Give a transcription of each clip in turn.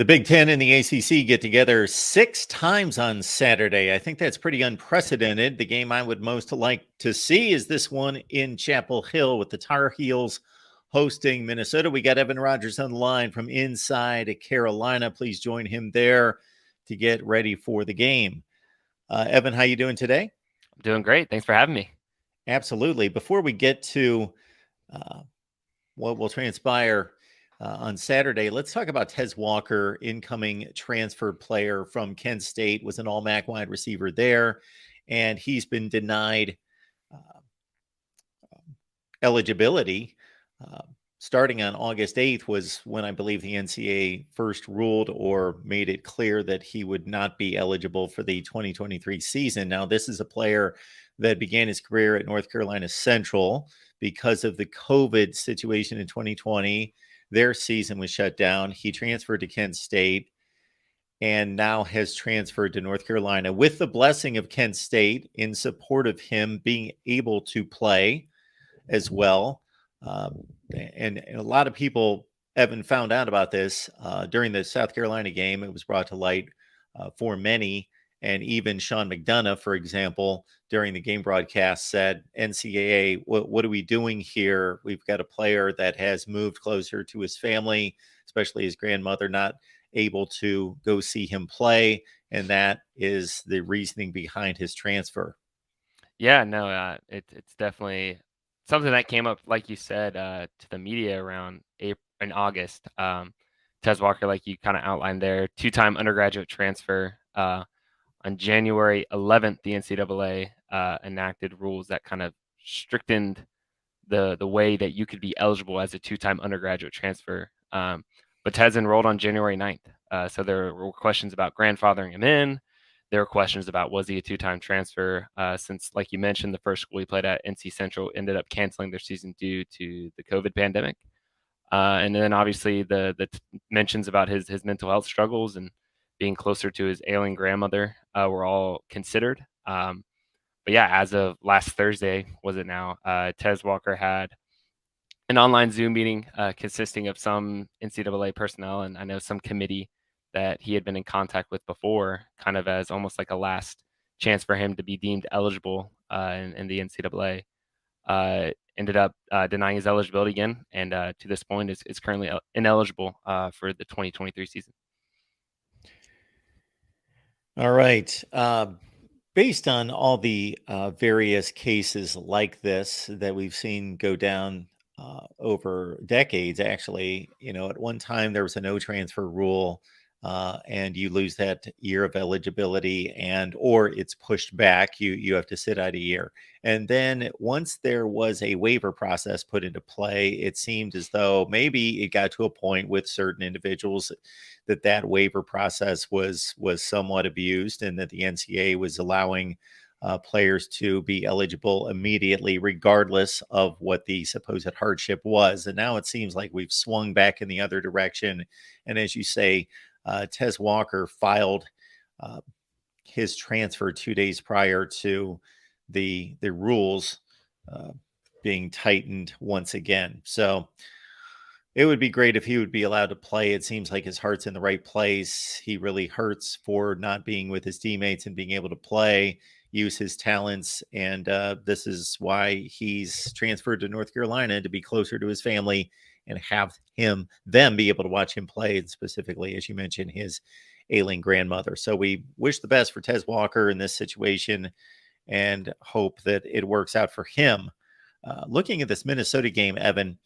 The Big Ten and the ACC get together 6 times on Saturday. I think that's pretty unprecedented. The game I would most like to see is this one in Chapel Hill with the Tar Heels hosting Minnesota. We got Evan Rogers on the line from inside Carolina. Please join him there to get ready for the game. Evan, how you doing today? I'm doing great. Thanks for having me. Absolutely. Before we get to what will transpire on Saturday, let's talk about Trey Walker, incoming transfer player from Kent State, was an all-MAC wide receiver there, and he's been denied eligibility. Starting on August 8th was when I believe the NCAA first ruled or made it clear that he would not be eligible for the 2023 season. Now, this is a player that began his career at North Carolina Central. Because of the COVID situation in 2020, their season was shut down. He transferred to Kent State and now has transferred to North Carolina with the blessing of Kent State in support of him being able to play as well. And a lot of people, Evan, found out about this during the South Carolina game. It was brought to light for many. And even Sean McDonough, for example, during the game broadcast said, NCAA, what are we doing here? We've got a player that has moved closer to his family, especially his grandmother, not able to go see him play. And that is the reasoning behind his transfer. Yeah, no, it's definitely something that came up, like you said, to the media around April and August. Trey Walker, like you kind of outlined there, two-time undergraduate transfer. On January 11th, the NCAA enacted rules that kind of strictened the way that you could be eligible as a two-time undergraduate transfer. But Tez enrolled on January 9th. So there were questions about grandfathering him in. There were questions about was he a two-time transfer since, like you mentioned, the first school he played at, NC Central, ended up canceling their season due to the COVID pandemic. And then obviously the mentions about his mental health struggles and being closer to his ailing grandmother were all considered. But yeah, as of last Thursday, was it now? Trey Walker had an online Zoom meeting consisting of some NCAA personnel and I know some committee that he had been in contact with before, kind of as almost like a last chance for him to be deemed eligible in the NCAA. Ended up denying his eligibility again, and to this point is currently ineligible for the 2023 season. All right. Based on all the various cases like this that we've seen go down over decades, actually, at one time there was a no transfer rule, and you lose that year of eligibility, or it's pushed back. You have to sit out a year, and then once there was a waiver process put into play, it seemed as though maybe it got to a point with certain individuals that waiver process was somewhat abused, and that the NCAA was allowing players to be eligible immediately, regardless of what the supposed hardship was. And now it seems like we've swung back in the other direction. And as you say, Trey Walker filed his transfer 2 days prior to the rules being tightened once again. So it would be great if he would be allowed to play. It seems like his heart's in the right place. He really hurts for not being with his teammates and being able to play, use his talents. And this is why he's transferred to North Carolina, to be closer to his family and have them be able to watch him play. And specifically, as you mentioned, his ailing grandmother. So we wish the best for Trey Walker in this situation and hope that it works out for him. Looking at this Minnesota game, Evan,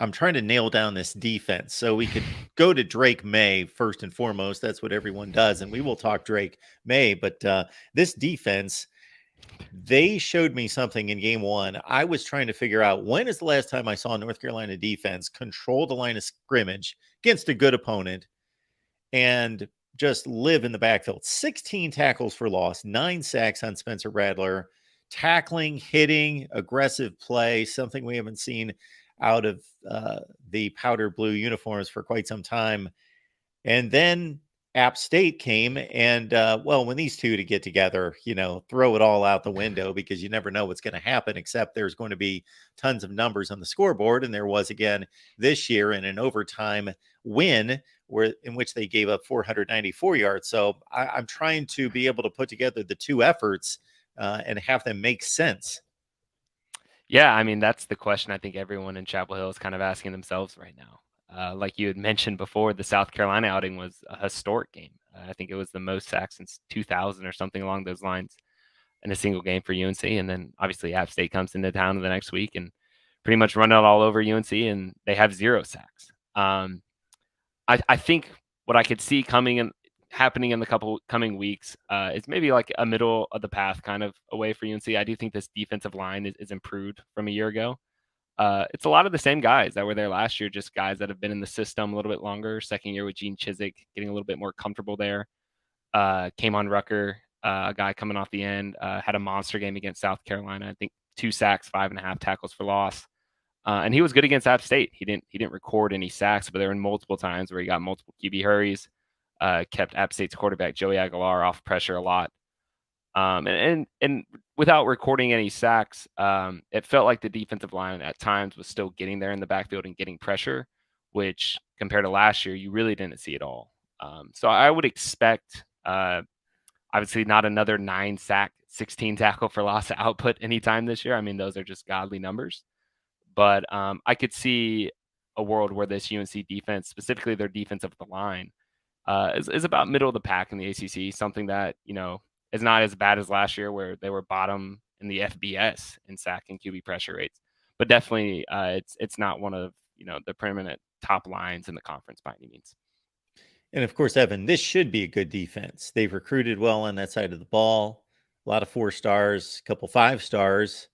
I'm trying to nail down this defense. So we could go to Drake May first and foremost. That's what everyone does. And we will talk Drake May. But this defense, they showed me something in game one. I was trying to figure out, when is the last time I saw North Carolina defense control the line of scrimmage against a good opponent and just live in the backfield. 16 tackles for loss, 9 sacks on Spencer Rattler, tackling, hitting, aggressive play, something we haven't seen out of the powder blue uniforms for quite some time. And then App State came, and when these two to get together, throw it all out the window, because you never know what's going to happen, except there's going to be tons of numbers on the scoreboard. And there was again this year in an overtime win where in which they gave up 494 yards. So I'm trying to be able to put together the two efforts and have them make sense. Yeah, I mean, that's the question I think everyone in Chapel Hill is kind of asking themselves right now. Like you had mentioned before, the South Carolina outing was a historic game. I think it was the most sacks since 2000 or something along those lines in a single game for UNC. And then obviously App State comes into town the next week and pretty much run it all over UNC, and they have 0 sacks. I think what I could see coming and happening in the couple coming weeks is maybe like a middle of the path kind of away for UNC. I do think this defensive line is improved from a year ago. It's a lot of the same guys that were there last year, just guys that have been in the system a little bit longer. Second year with Gene Chizik, getting a little bit more comfortable there. Came on Rucker, a guy coming off the end, had a monster game against South Carolina. I think 2 sacks, 5.5 tackles for loss. And he was good against App State. He didn't record any sacks, but there were multiple times where he got multiple QB hurries, kept App State's quarterback Joey Aguilar off pressure a lot. And without recording any sacks, it felt like the defensive line at times was still getting there in the backfield and getting pressure, which compared to last year, you really didn't see at all. So I would expect, obviously, not another 9 sack, 16 tackle for loss output anytime this year. I mean, those are just godly numbers. But I could see a world where this UNC defense, specifically their defensive line, is about middle of the pack in the ACC. Something that is not as bad as last year, where they were bottom in the FBS in sack and QB pressure rates. But definitely, it's not one of the preeminent top lines in the conference by any means. And of course, Evan, this should be a good defense. They've recruited well on that side of the ball. A lot of 4 stars, a couple 5 stars.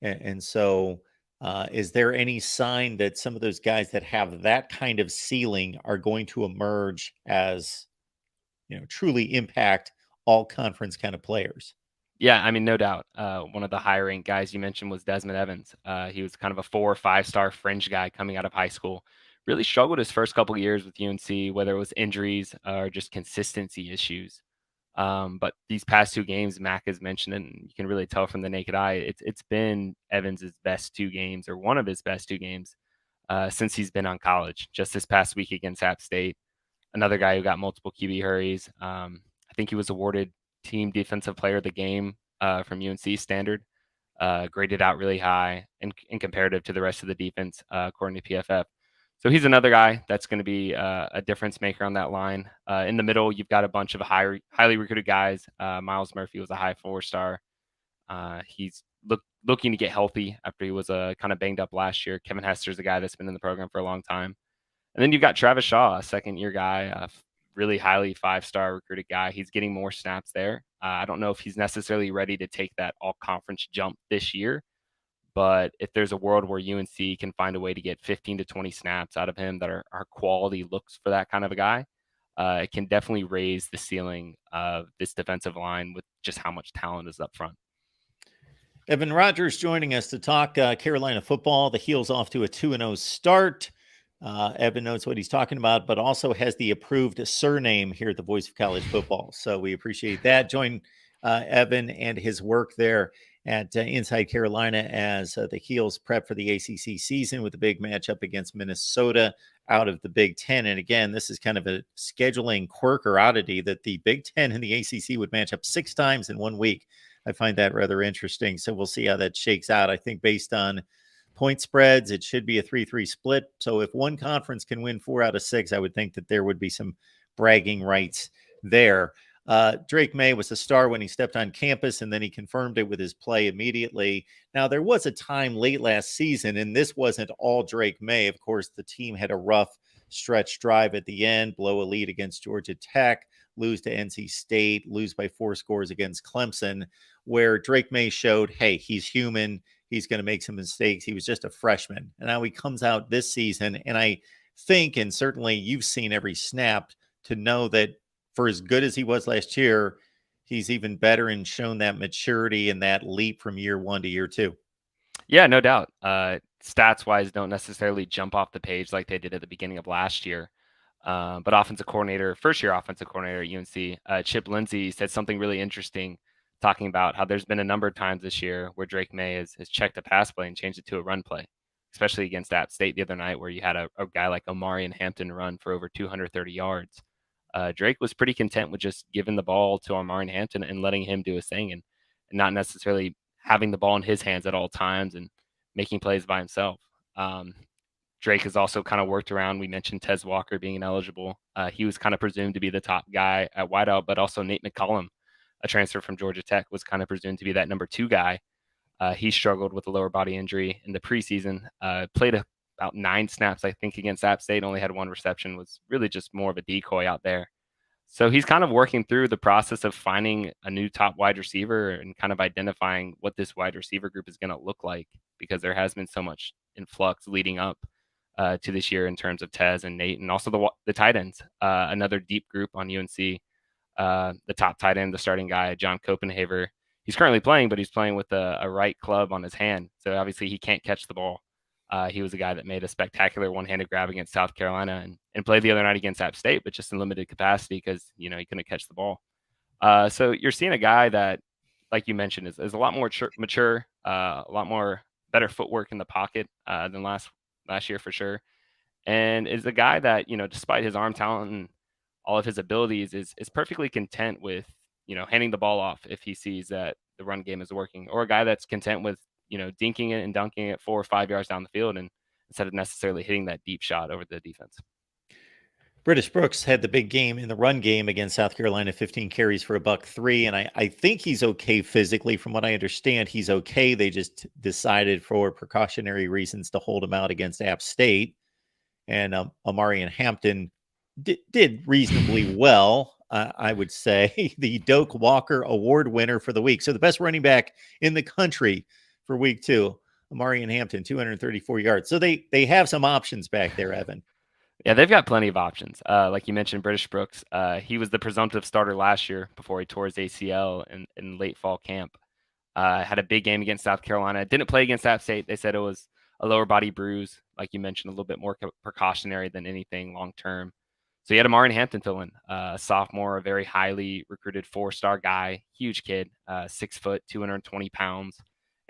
And so, is there any sign that some of those guys that have that kind of ceiling are going to emerge as, truly impact all conference kind of players? Yeah, I mean, no doubt. One of the higher ranked guys you mentioned was Desmond Evans. He was kind of a 4 or 5-star fringe guy coming out of high school. Really struggled his first couple of years with UNC, whether it was injuries or just consistency issues. But these past 2 games, Mac has mentioned it, and you can really tell from the naked eye, it's been Evans's best 2 games, or one of his best 2 games, since he's been on college. Just this past week against App State, another guy who got multiple QB hurries. I think he was awarded Team Defensive Player of the Game from UNC standard, graded out really high in comparative to the rest of the defense, according to PFF. So he's another guy that's going to be a difference maker on that line. In the middle, you've got a bunch of highly recruited guys. Miles Murphy was a high 4-star. He's looking to get healthy after he was kind of banged up last year. Kevin Hester's a guy that's been in the program for a long time. And then you've got Travis Shaw, a second-year guy, a really highly 5-star recruited guy. He's getting more snaps there. I don't know if he's necessarily ready to take that all-conference jump this year, but if there's a world where UNC can find a way to get 15 to 20 snaps out of him that are quality looks for that kind of a guy, it can definitely raise the ceiling of this defensive line with just how much talent is up front. Evan Rogers joining us to talk Carolina football. The Heels off to a 2-0 start. Evan knows what he's talking about, but also has the approved surname here at the Voice of College Football. So we appreciate that. Join Evan and his work there at Inside Carolina as the Heels prep for the ACC season with the big matchup against Minnesota out of the Big Ten. And again, this is kind of a scheduling quirk or oddity that the Big Ten and the ACC would match up 6 times in 1 week. I find that rather interesting. So we'll see how that shakes out. I think based on point spreads, it should be a 3-3 split. So if one conference can win 4 out of 6, I would think that there would be some bragging rights there. Drake May was a star when he stepped on campus, and then he confirmed it with his play immediately. Now, there was a time late last season, and this wasn't all Drake May. Of course, the team had a rough stretch drive at the end, blow a lead against Georgia Tech, lose to NC State, lose by 4 scores against Clemson, where Drake May showed, hey, he's human. He's going to make some mistakes. He was just a freshman. And now he comes out this season, and I think, and certainly you've seen every snap to know that for as good as he was last year, he's even better and shown that maturity and that leap from year 1 to year 2. Yeah, no doubt. Stats wise, don't necessarily jump off the page like they did at the beginning of last year. But first year offensive coordinator at UNC, Chip Lindsey, said something really interesting, talking about how there's been a number of times this year where Drake May has checked a pass play and changed it to a run play. especially against App State the other night, where you had a guy like Omari and Hampton run for over 230 yards. Drake was pretty content with just giving the ball to Omari and Hampton and letting him do his thing, and not necessarily having the ball in his hands at all times and making plays by himself. Um, Drake has also kind of worked around. We mentioned Trey Walker being ineligible. He was kind of presumed to be the top guy at wideout, but also Nate McCollum, a transfer from Georgia Tech, was kind of presumed to be that number 2 guy. He struggled with a lower body injury in the preseason. Played about 9 snaps, I think, against App State. Only had 1 reception. Was really just more of a decoy out there. So he's kind of working through the process of finding a new top wide receiver and kind of identifying what this wide receiver group is going to look like, because there has been so much influx leading up to this year in terms of Tez and Nate, and also the tight ends. Another deep group on UNC. The top tight end, the starting guy, John Copenhaver. He's currently playing, but he's playing with a right club on his hand. So obviously he can't catch the ball. He was a guy that made a spectacular one-handed grab against South Carolina and played the other night against App State, but just in limited capacity because, he couldn't catch the ball. So you're seeing a guy that, like you mentioned, is a lot more mature, a lot more better footwork in the pocket than last year for sure. And is a guy that, despite his arm talent and all of his abilities, is perfectly content with, handing the ball off if he sees that the run game is working, or a guy that's content with, dinking it and dunking it 4 or 5 yards down the field, and instead of necessarily hitting that deep shot over the defense. British Brooks had the big game in the run game against South Carolina, 15 carries for $103. And I think he's okay physically. From what I understand, he's okay. They just decided for precautionary reasons to hold him out against App State. And Omari and Hampton did reasonably well, I would say. The Doak Walker Award winner for the week. So the best running back in the country for week 2, Omari and Hampton, 234 yards. So they have some options back there, Evan. Yeah, they've got plenty of options. Like you mentioned, British Brooks, he was the presumptive starter last year before he tore his ACL in late fall camp. Had a big game against South Carolina. Didn't play against App State. They said it was a lower body bruise, like you mentioned, a little bit more precautionary than anything long term. So he had Amari Hampton fill in, a sophomore, a very highly recruited 4-star guy, huge kid, 6 foot, 220 pounds.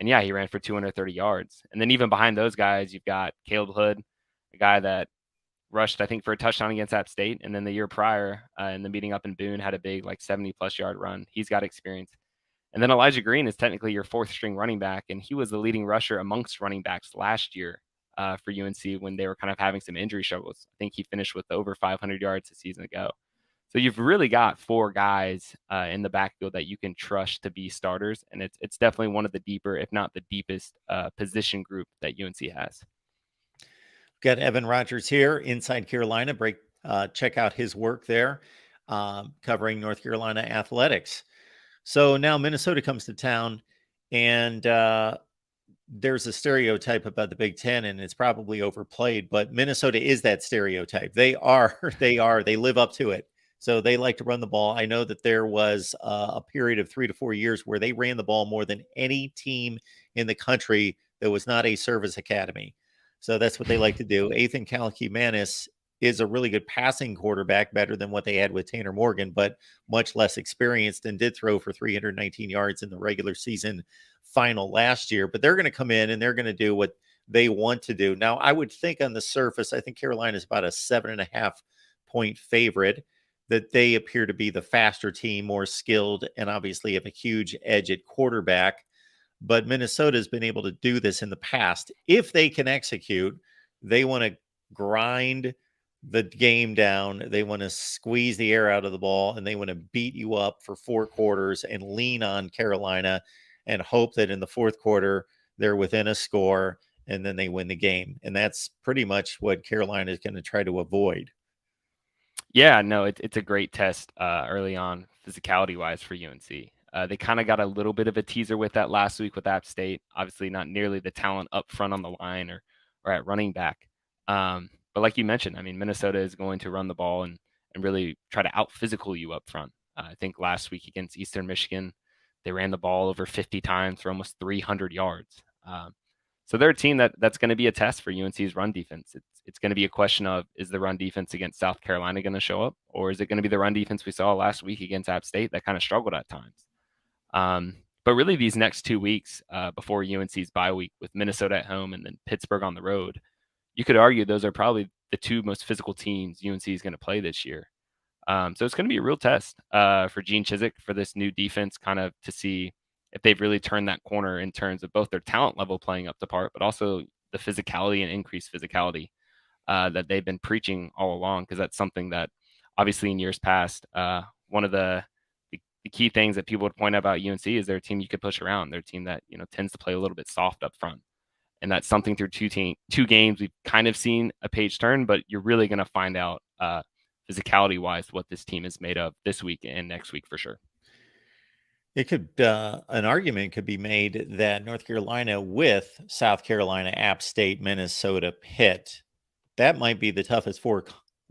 And yeah, he ran for 230 yards. And then even behind those guys, you've got Caleb Hood, a guy that rushed, I think, for a touchdown against App State. And then the year prior, in the meeting up in Boone, had a big, like 70-plus yard run. He's got experience. And then Elijah Green is technically your 4th-string running back, and he was the leading rusher amongst running backs last year for UNC when they were kind of having some injury struggles. I think he finished with over 500 yards a season ago. So you've really got 4 guys in the backfield that you can trust to be starters, and it's definitely one of the deeper, if not the deepest, position group that UNC has. Got Evan Rogers here, Inside Carolina. Check out his work there, covering North Carolina athletics. So now Minnesota comes to town, and there's a stereotype about the Big Ten, and it's probably overplayed, but Minnesota is that stereotype. They live up to it. So they like to run the ball. I know that there was a period of 3 to 4 years where they ran the ball more than any team in the country that was not a service academy. So that's what they like to do. Ethan Kalikimanis is a really good passing quarterback, better than what they had with Tanner Morgan, but much less experienced, and did throw for 319 yards in the regular season final last year. But they're going to come in and they're going to do what they want to do. Now, I would think on the surface, I think Carolina is about a 7.5-point favorite, that they appear to be the faster team, more skilled, and obviously have a huge edge at quarterback. But Minnesota has been able to do this in the past. If they can execute, they want to grind the game down. They want to squeeze the air out of the ball, and they want to beat you up for 4 quarters and lean on Carolina and hope that in the 4th quarter they're within a score and then they win the game. And that's pretty much what Carolina is going to try to avoid. Yeah, no, it's a great test early on, physicality-wise, for UNC. They kind of got a little bit of a teaser with that last week with App State. Obviously, not nearly the talent up front on the line or at running back. But like you mentioned, I mean, Minnesota is going to run the ball and really try to out-physical you up front. I think last week against Eastern Michigan, they ran the ball over 50 times for almost 300 yards. So they're a team that's going to be a test for UNC's run defense. It's going to be a question of, is the run defense against South Carolina going to show up, or is it going to be the run defense we saw last week against App State that kind of struggled at times? But really, these next 2 weeks before UNC's bye week with Minnesota at home and then Pittsburgh on the road, you could argue those are probably the two most physical teams UNC is going to play this year. So it's going to be a real test for Gene Chizik for this new defense, kind of to see if they've really turned that corner in terms of both their talent level playing up to par, but also the physicality and increased physicality that they've been preaching all along. Because that's something that obviously in years past, one of the key things that people would point out about UNC is they're a team you could push around. They're a team that tends to play a little bit soft up front. And that's something through two games we've kind of seen a page turn, but you're really going to find out physicality wise what this team is made of this week and next week for sure. It could an argument could be made that North Carolina with South Carolina, App State, Minnesota, Pitt, that might be the toughest four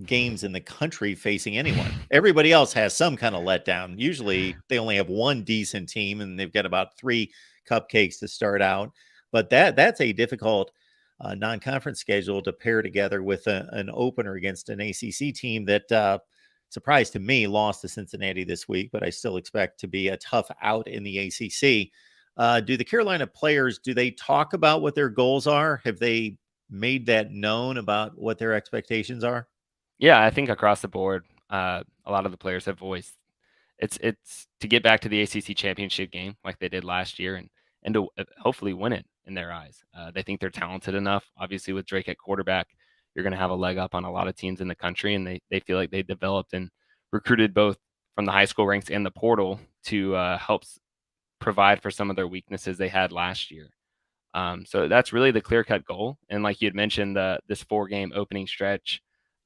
games in the country facing anyone. Everybody else has some kind of letdown. Usually they only have one decent team and they've got about 3 cupcakes to start out. But that's a difficult non-conference schedule to pair together with an opener against an ACC team that surprise to me lost to Cincinnati this week, but I still expect to be a tough out in the ACC. Do the Carolina players, do they talk about what their goals are? Have they made that known about what their expectations are? Yeah, I think across the board, a lot of the players have voiced it's to get back to the ACC championship game like they did last year and to hopefully win it in their eyes. They think they're talented enough. Obviously, with Drake at quarterback, you're going to have a leg up on a lot of teams in the country, and they feel like they developed and recruited both from the high school ranks and the portal to help provide for some of their weaknesses they had last year. So that's really the clear cut goal. And like you had mentioned, this 4-game opening stretch,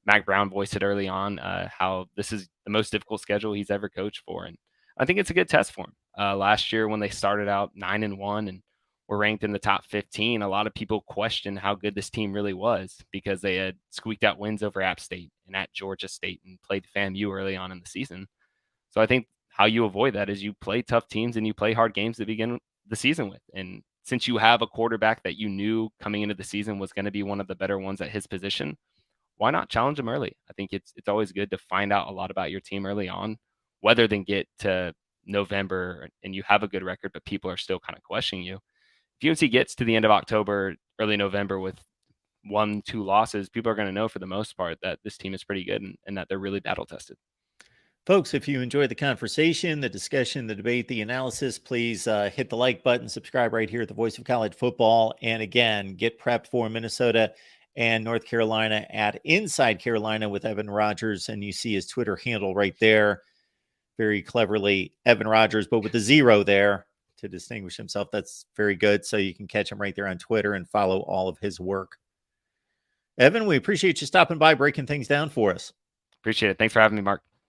Mac Brown voiced it early on how this is the most difficult schedule he's ever coached for, and I think it's a good test for him. Last year, when they started out 9-1 and were ranked in the top 15, a lot of people questioned how good this team really was because they had squeaked out wins over App State and at Georgia State and played FAMU early on in the season. So I think how you avoid that is you play tough teams and you play hard games to begin the season with. And since you have a quarterback that you knew coming into the season was going to be one of the better ones at his position, why not challenge him early? I think it's always good to find out a lot about your team early on, whether than get to November and you have a good record, but people are still kind of questioning you. If UNC gets to the end of October, early November with 1-2 losses, people are going to know for the most part that this team is pretty good and that they're really battle tested. Folks, if you enjoyed the conversation, the discussion, the debate, the analysis, please hit the like button, subscribe right here at the Voice of College Football. And again, get prepped for Minnesota and North Carolina at Inside Carolina with Evan Rogers. And you see his Twitter handle right there. Very cleverly, Evan Rogers, but with the 0 there to distinguish himself. That's very good. So you can catch him right there on Twitter and follow all of his work. Evan, we appreciate you stopping by, breaking things down for us. Appreciate it. Thanks for having me, Mark.